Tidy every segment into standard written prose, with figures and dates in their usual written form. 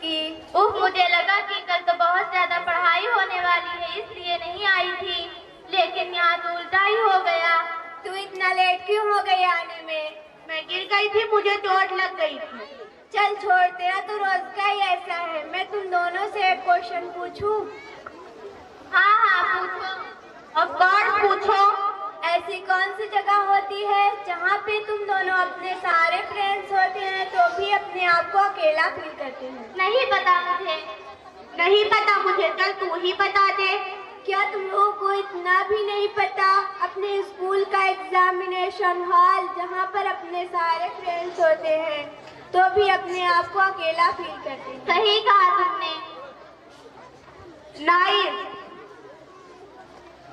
थी? मुझे लगा कि कल तो बहुत ज्यादा पढ़ाई होने वाली है, इसलिए नहीं आई थी, लेकिन यहाँ तो उल्टा ही हो गया। तू इतना लेट क्यों हो गई आने में? मैं गिर गई थी, मुझे चोट लग गई थी। चल छोड़, तेरा तो रोज का ही ऐसा है। मैं तुम दोनों से एक क्वेश्चन पूछूं? हाँ पूछो। ऑफ कोर्स पूछो। ऐसी कौन सी जगह होती है जहाँ पे तुम दोनों अपने सारे फ्रेंड्स होते हैं तो भी अपने आप को अकेला फील करते हैं? नहीं पता मुझे, चल तू ही बता दे। क्या तुम लोगों को इतना भी नहीं पता? अपने स्कूल का एग्जामिनेशन हॉल जहाँ पर अपने सारे फ्रेंड्स होते हैं तो भी अपने आप को अकेला फील करते हैं। सही कहा तुमने। नाइस।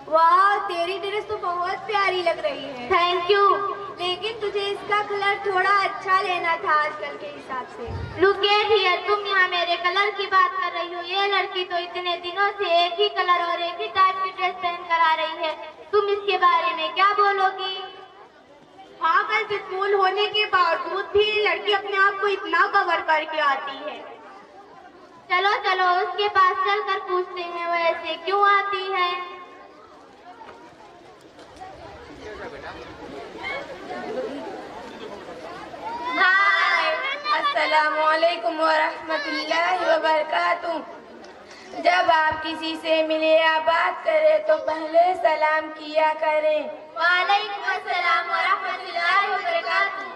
वाह, तेरी ड्रेस तो बहुत प्यारी लग रही है। Thank you. लेकिन तुझे इसका कलर थोड़ा अच्छा लेना था आजकल के हिसाब से। रुके डियर, तुम यहाँ मेरे कलर की बात कर रही हो? ये लड़की तो इतने दिनों से एक ही कलर और एक ही टाइप की ड्रेस पहन कर आ रही है, तुम इसके बारे में क्या बोलोगी? हाँ, कल स्कूल होने के बावजूद भी लड़की अपने आप को इतना कवर करके आती है। चलो उसके पास चल कर पूछते हैं वो ऐसे क्यों आती है। हाय, अस्सलामुअलैकुम वरहमतुल्लाहि वबरकातुहू। जब आप किसी से मिले या बात करें तो पहले सलाम किया करें। वालेकुम अस्सलाम वरहमतुल्लाहि वबरकातुहू।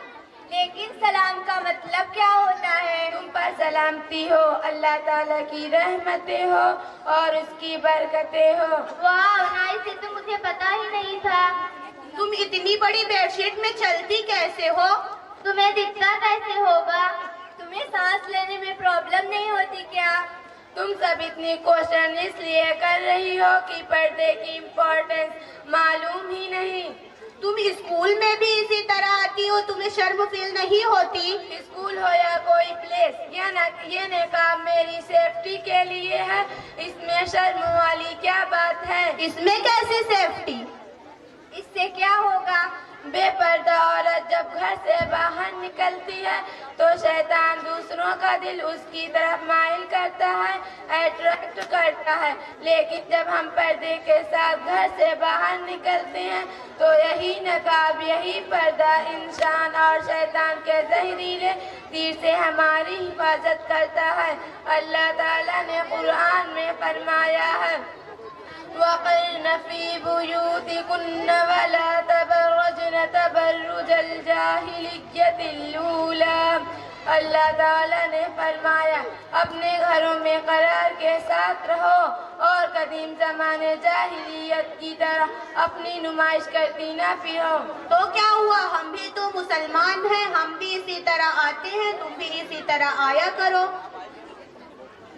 लेकिन सलाम का मतलब क्या होता है? तुम पर सलामती हो, अल्लाह ताला की रहमतें हो और उसकी बरकतें हो। वाह नाइस, ये तो मुझे पता ही नहीं था। तुम इतनी बड़ी बेडशीट में चलती कैसे हो? तुम्हें दिखता कैसे होगा? तुम्हें सांस लेने में प्रॉब्लम नहीं होती क्या? तुम सब इतनी क्वेश्चन इसलिए कर रही हो कि पर्दे की इम्पोर्टेंस मालूम ही नहीं। तुम स्कूल में भी इसी तरह आती हो, तुम्हें शर्म फील नहीं होती? स्कूल हो या कोई प्लेस, ये नकाब मेरी सेफ्टी के लिए है, इसमें शर्म वाली क्या बात है? इसमें कैसी सेफ्टी? इससे क्या होगा? बेपर्दा औरत जब घर से बाहर निकलती है तो शैतान दूसरों का दिल उसकी तरफ माइल करता है, अट्रैक्ट करता है। लेकिन जब हम पर्दे के साथ घर से बाहर निकलते हैं तो यही नकाब, यही पर्दा इंसान और शैतान के जहरीले तीर से हमारी हिफाजत करता है। अल्लाह ताला ने कुरान में फरमाया है, वक़िरन फ़ी बुयूतिकुन्न वला तबरजन तबर्रुजल जाहिलिय्यतिल ऊला। अल्लाह ताला ने फरमाया, अपने घरों में करार के साथ रहो और कदीम ज़माने जाहिलियत की तरह अपनी नुमाइश करती ना फिरो। तो क्या हुआ, हम भी तो मुसलमान हैं, हम भी इसी तरह आते हैं, तुम भी इसी तरह आया करो।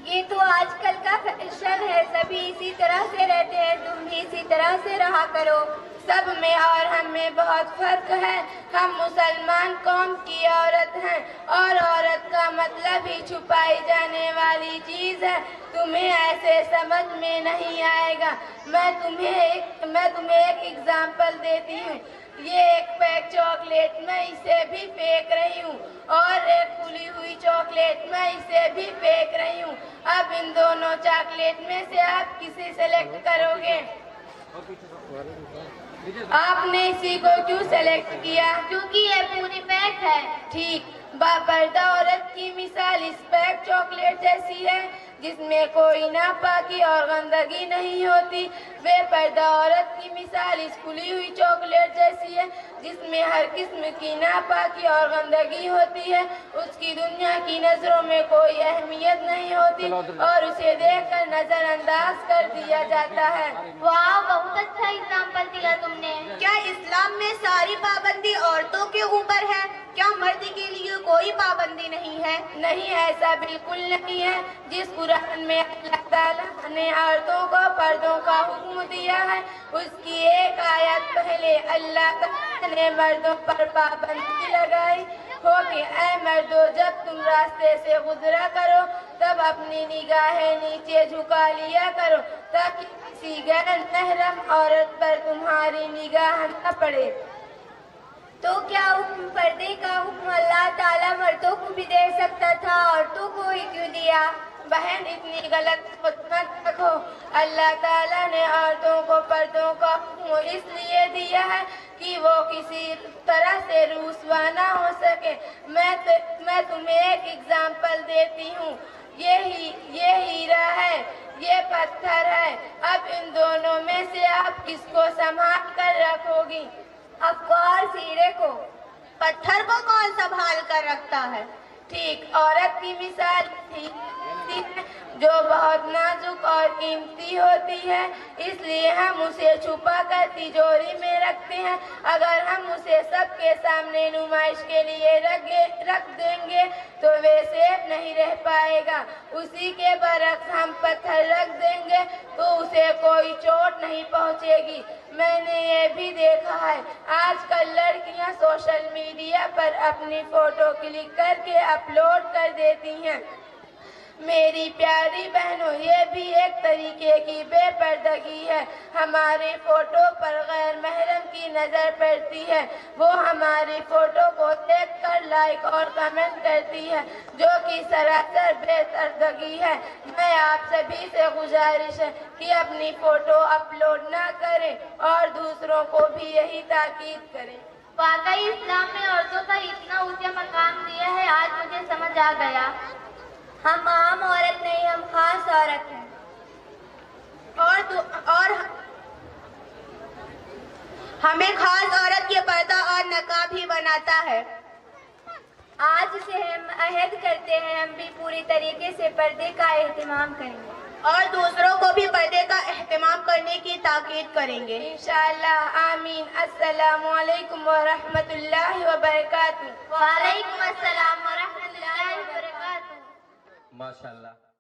ये तो आजकल का फैशन है, सभी इसी तरह से रहते हैं, तुम भी इसी तरह से रहा करो। सब में और हम में बहुत फर्क है। हम मुसलमान कौम की औरत हैं और औरत का मतलब ही छुपाई जाने वाली चीज है। तुम्हें ऐसे समझ में नहीं आएगा। मैं तुम्हें एक एग्जाम्पल देती हूँ। ये एक पैक चॉकलेट, मैं इसे भी फेंक रही हूँ और एक खुली हुई चॉकलेट, मैं इसे भी फेंक रही हूँ। अब इन दोनों चॉकलेट में से आप किसे सेलेक्ट करोगे? आपने इसी को क्यों सेलेक्ट किया? क्योंकि ये पूरी पैक है। ठीक, बापर्दा औरत की मिसाल इस पैक चॉकलेट जैसी है जिसमें कोई नापाकी और गंदगी नहीं होती। बेपर्दा औरत की मिसाल इस खुली हुई चॉकलेट जैसी है जिसमें हर किस्म की नापाकी और गंदगी होती है। उसकी दुनिया की नजरों में कोई अहमियत नहीं होती और उसे देखकर नजरअंदाज कर दिया जाता है। वाह, बहुत अच्छा एग्जाम्पल दिया तुमने। क्या इस्लाम में सारी पाबंदी औरतों के ऊपर है? क्या मर्द के लिए कोई पाबंदी नहीं है? नहीं, ऐसा बिल्कुल नहीं है। जिस कुरान में अल्लाह ताला ने औरतों को पर्दों का हुक्म दिया है उसकी एक आयत पहले अल्लाह ताला ने मर्दों पर पाबंदी लगाई हो कि ऐ मर्दों, जब तुम रास्ते से गुजरा करो तब अपनी निगाहें नीचे झुका लिया करो ताकि किसी गैर महरम औरत पर तुम्हारी निगाह न पड़े। तो क्या पर्दे का हुक्म अल्लाह ताला मर्दों को भी दे सकता था, औरतों को ही क्यों दिया? बहन इतनी गलत सोच मत रखो। अल्लाह ताला ने औरतों को पर्दों का हुक्म इसलिए दिया है कि वो किसी तरह से रुस्वा ना हो सके। मैं तुम्हें एक एग्जाम्पल देती हूँ। ये हीरा है, ये पत्थर है। अब इन दोनों में से आप किसको संभाल कर रखोगी? ऑफ कोर्स हीरे को। पत्थर को कौन संभाल कर रखता है? ठीक औरत की मिसाल थी जो बहुत नाजुक और कीमती होती है, इसलिए हम उसे छुपा कर तिजोरी में रखते हैं। अगर हम उसे सबके सामने नुमाइश के लिए रख देंगे तो वे सेफ नहीं रह पाएगा। उसी के बरक्स हम पत्थर रख देंगे तो उसे कोई चोट नहीं पहुंचेगी। मैंने ये भी देखा है, आजकल लड़कियां सोशल मीडिया पर अपनी फोटो क्लिक करके अपलोड कर देती हैं। मेरी प्यारी बहनों, ये भी एक तरीके की बेपर्दगी है। हमारी फोटो पर गैर महरम की नजर पड़ती है। वो हमारी फोटो को देखकर लाइक और कमेंट करती है, जो कि सरासर बेपर्दगी है। मैं आप सभी से गुजारिश है कि अपनी फोटो अपलोड ना करें और दूसरों को भी यही ताकीद करें। वाकई इस्लाम ने औरतों का इतना ऊंचा मकाम दिया है, आज मुझे समझ आ गया। हम आम औरत नहीं, हम खास औरत हैं। और हमें खास औरत के पर्दा और नकाब ही बनाता है। आज से हम अहद करते हैं, हम भी पूरी तरीके से पर्दे का एहतमाम करेंगे और दूसरों को भी पर्दे का एहतमाम करने की ताकीद करेंगे इंशाअल्लाह। आमीन। अस्सलामु अलैकुम व रहमतुल्लाहि व बरकातुहू। वालेकुम अस्सलाम व रहमतुल्लाहि व बरकातुहू। माशाल्लाह।